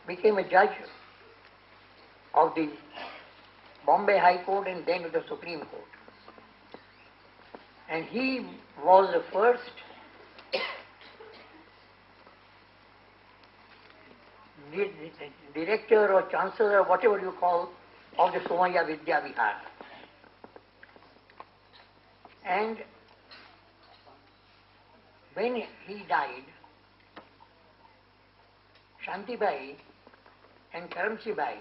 became a judge of the Bombay High Court and then of the Supreme Court. And he was the first director or chancellor, whatever you call, of the Somaiya Vidyavihar. And when he died, Shantibai and Karamsibai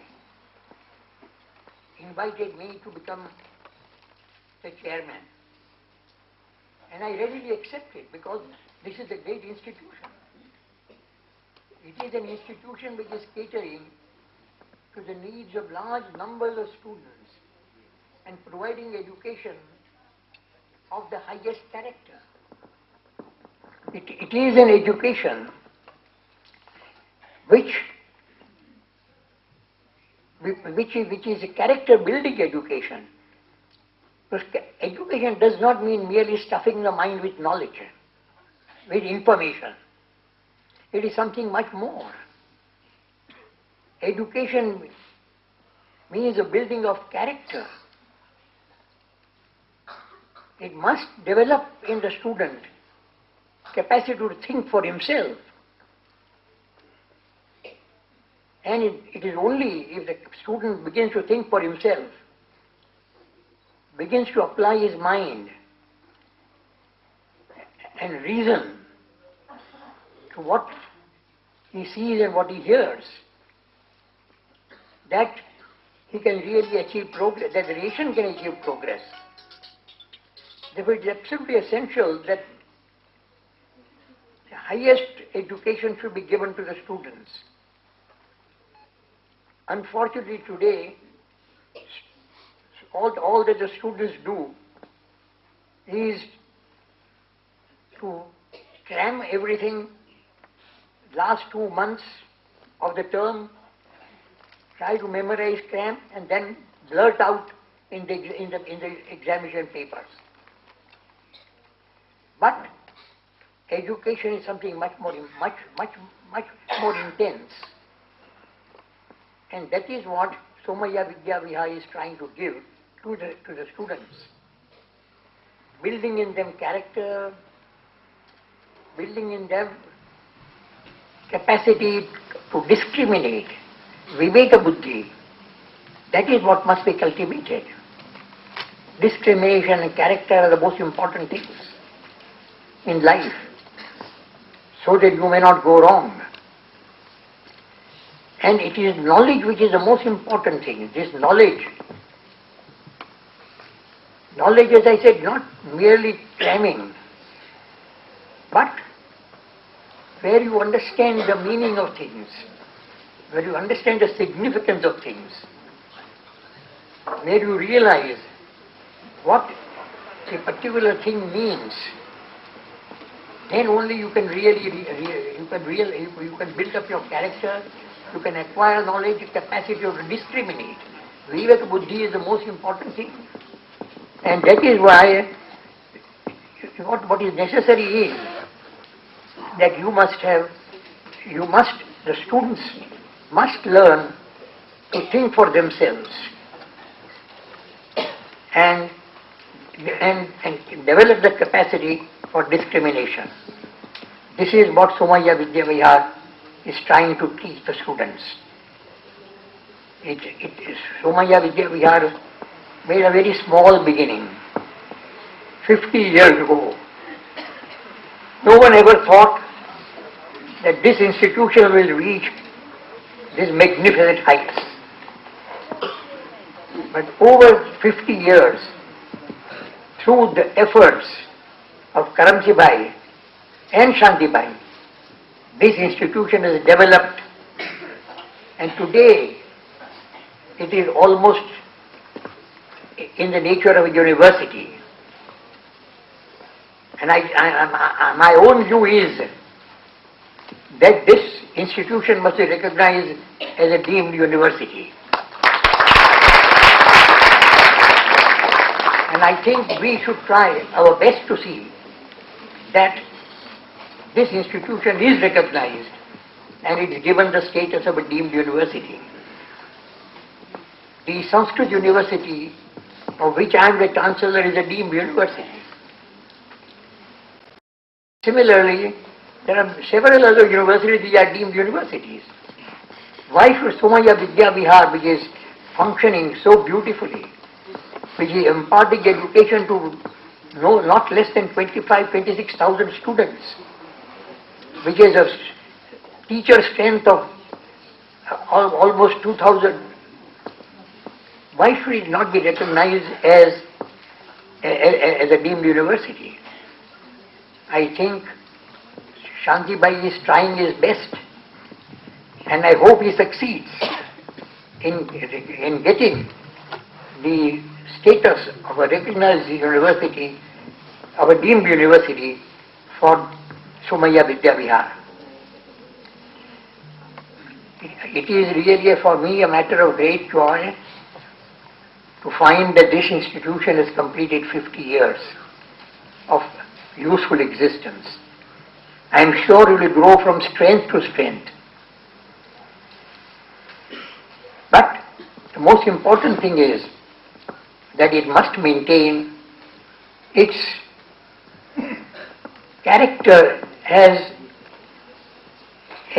invited me to become the chairman. And I readily accepted because this is a great institution. It is an institution which is catering to the needs of large numbers of students and providing education of the highest character. It is an education which is a character building education. Because education does not mean merely stuffing the mind with knowledge, with information. It is something much more. Education means the building of character. It must develop in the student capacity to think for himself. And it is only if the student begins to think for himself, begins to apply his mind and reason to what he sees and what he hears, that he can really achieve progress, that the nation can achieve progress. Therefore, it is absolutely essential that the highest education should be given to the students. Unfortunately, today, all that the students do is to cram everything last 2 months of the term, try to memorize, cram, and then blurt out in the examination papers. But education is something much more intense, and that is what Somaiya Vidyavihar is trying to give to the students, building in them character, building in them capacity to discriminate, viveka buddhi. That is what must be cultivated. Discrimination and character are the most important things in life, so that you may not go wrong. And it is knowledge which is the most important thing. This knowledge, as I said, not merely cramming, but where you understand the meaning of things, where you understand the significance of things, where you realize what a particular thing means, then only you can you can build up your character, you can acquire knowledge, capacity to discriminate. Viveka buddhi is the most important thing. And that is why what is necessary is that the students must learn to think for themselves and develop the capacity for discrimination. This is what Somaiya Vidyavihar is trying to teach the students. Somaiya Vidyavihar made a very small beginning 50 years ago. No one ever thought that this institution will reach this magnificent heights. But over 50 years, through the efforts of Karamsibai and Shantibai, this institution is developed, and today it is almost in the nature of a university. And my own view is that this institution must be recognized as a deemed university. And I think we should try our best to see that this institution is recognized and it is given the status of a deemed university. The Sanskrit University, of which I am the Chancellor, is a deemed university. Similarly, there are several other universities which are deemed universities. Why should Somaiya Vidyavihar, which is functioning so beautifully, which is imparting education to not less than 26,000 students, which is a teacher strength of almost 2,000, why should it not be recognized as a deemed university? I think Shanti Bhai is trying his best, and I hope he succeeds in getting the status of a recognized university, of a deemed university for Somaiya Vidyavihar. It is really for me a matter of great joy to find that this institution has completed 50 years of useful existence. I am sure it will grow from strength to strength. But the most important thing is that it must maintain its character as a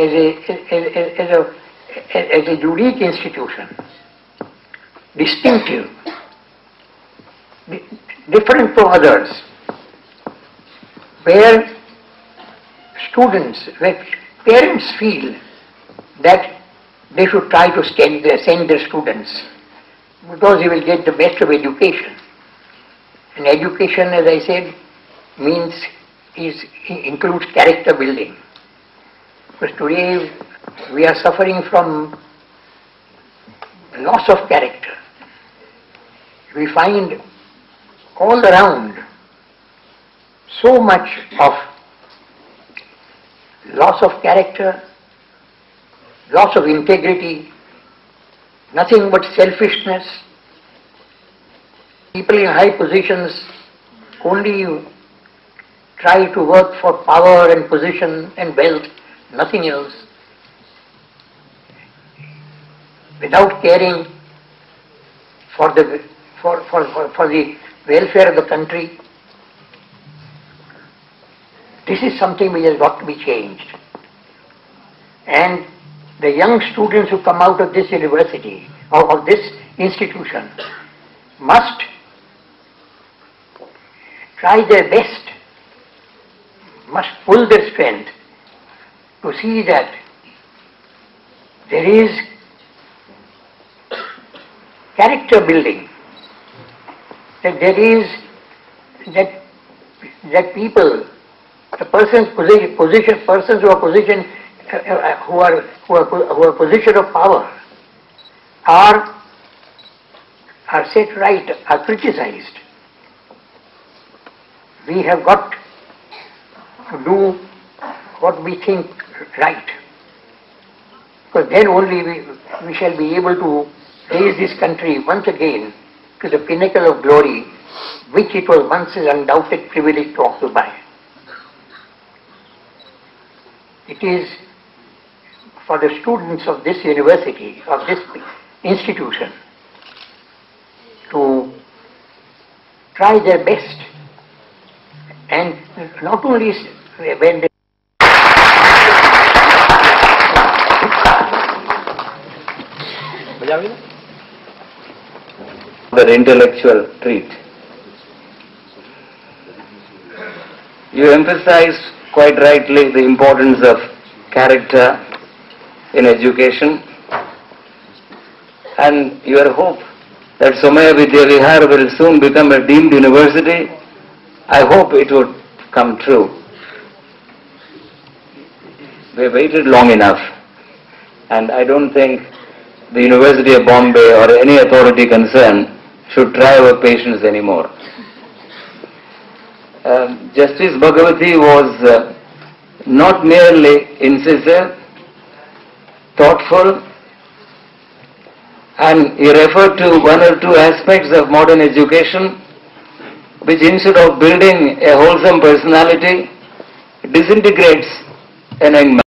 unique institution, distinctive, different from others, where parents feel that they should try to send their students, because they will get the best of education. And education, as I said, includes character building. Because today we are suffering from loss of character. We find all around so much of loss of character, loss of integrity, nothing but selfishness. People in high positions only try to work for power and position and wealth, nothing else, without caring for the welfare of the country. This is something which has got to be changed. And the young students who come out of this university, or of this institution, must try their best, must pull their strength to see that there is character building, that there is that people, the persons who are position of power are set right, are criticized. We have got to do what we think right, because then only we shall be able to raise this country once again to the pinnacle of glory which it was once an undoubted privilege to occupy. It is for the students of this university, of this institution, to try their best, and not only when they the intellectual treat. You emphasized quite rightly the importance of character in education, and your hope that Somaiya Vidyavihar will soon become a deemed university, I hope it would come true. We have waited long enough, and I don't think the University of Bombay or any authority concerned should try our patience anymore. Justice Bhagwati was not merely incisive, thoughtful, and he referred to one or two aspects of modern education which, instead of building a wholesome personality, disintegrates an young man.